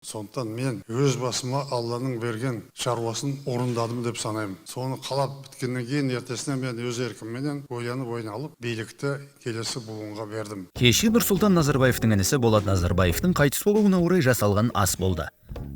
Сондықтан мен өз басыма Алланың берген шаруасын орындадым деп санаймын. Соны қалап біткеннен кейін ертесіне мен өз еркімменен оянып ойналып билікті келесі буынға бердім. Кеше Нұрсұлтан Назарбаевтың інісі Болат Назарбаевтың қайтыс болуына орай жасалған ас болды.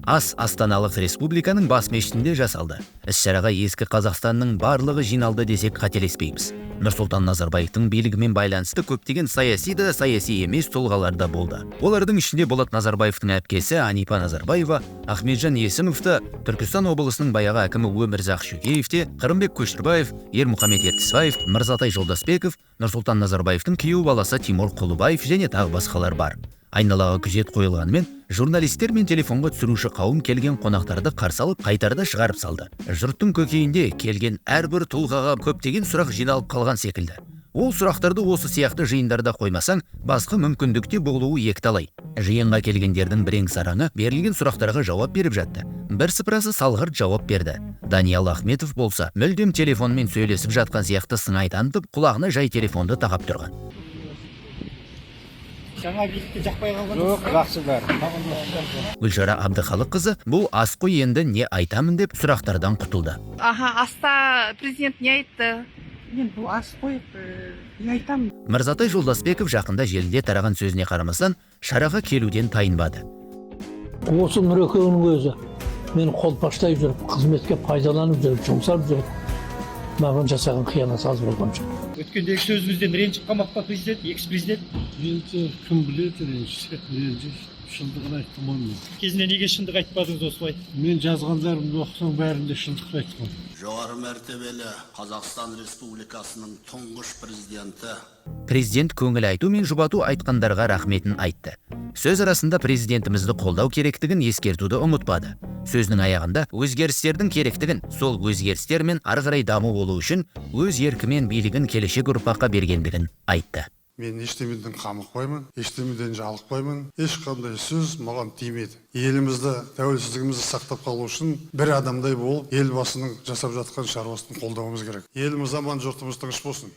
Ас Астаналық Республиканың бас мешітінде жасалды. Іс-шараға ескі Қазақстанның барлығы жиналды десек қателеспейміз. Нұрсұлтан Назарбаевтың билігімен байланысты көптеген саяси да саяси емес тұлғалар да болды. Олардың ішінде Болат Назарбаевтың әпкесі Анипа Назарбаева, Ахметжан Есімовті, Түркістан облысының баяғы әкімі Өмірзақ Шөкеевте, Қырымбек Көшербаев, Ермұхамед Ертісбаев, Мырзатай Жолдасбеков, Нұрсұлтан Назарбаевтың күйеу баласы Тимур Құлыбаев және тағы басқалар бар. Айналаға күзет қойылғанымен, журналистер мен телефонға түсіруші қауым келген қонақтарды қарсы алып, қайтарда шығарып салды. Жұрттың көкейінде келген әрбір тұлғаға көптеген сұрақ жиналып қалған секілді. Ол сұрақтарды осы сияқты жиындарда қоймасаң, басқа мүмкіндікте болуы екіталай. Жиынға келгендердің бірең-сараңы берілген сұрақтарға жауап беріп жатты. Бірсыпырасы салғырт жауап берді. Даниал Ахметов болса, мүлдем телефонмен сөйлесіп жатқан сияқты сыңай танытып, құлағына жай телефонды тағап тұрған. Жаңа билікті жақпай қалған жоқ, жақсы бәрі. Гүлшара Абдықалыққызы бұл ас қой енді не айтамын деп сұрақтардан құтылды. Аста президент не айтты? Мен бұл ас қойып, не айтамын? Мырзатай Жолдасбеков жақында желіде тараған сөзіне қарамастан шараға келуден тайынбады. Осы Нұрекеңнің өзі мені қолпаштай жүріп, қызметке пайдаланып жүріп, жұмсап жүріп, маған жасаған қиянаты аз болған жоқ. Өткендегі сөзімізден ренжіп қалмақ па президент, экс-президент? Енді кім біледі ренжі, шындығын айттым оны. Кезінде неге шындық айтпадыңыз осылай? Мен жазғандарымды оқысаң бәрінде шындықты айтқан. Жоғары мәртебелі Қазақстан Республикасының тұңғыш президенті. Президент көңіл айту мен жұбату айтқандарға рахметін айтты. Сөз арасында президентімізді қолдау керектігін ескертуді ұмытпады. Сөзінің аяғында өзгерістердің керектігін, сол өзгерістермен ары қарай даму болу үшін өз еркімен билігін келешек ұрпаққа бергендігін айтты. Мен ештемеден қамықпаймын, ештемеден жалықпаймын, ешқандай сөз маған тимейді. Елімізді, тәуелсіздігімізді сақтап қалу үшін бір адамдай болып, елбасының жасап жатқан шаруасын қолдауымыз керек. Еліміз аман, жұртымыз тыныш болсын.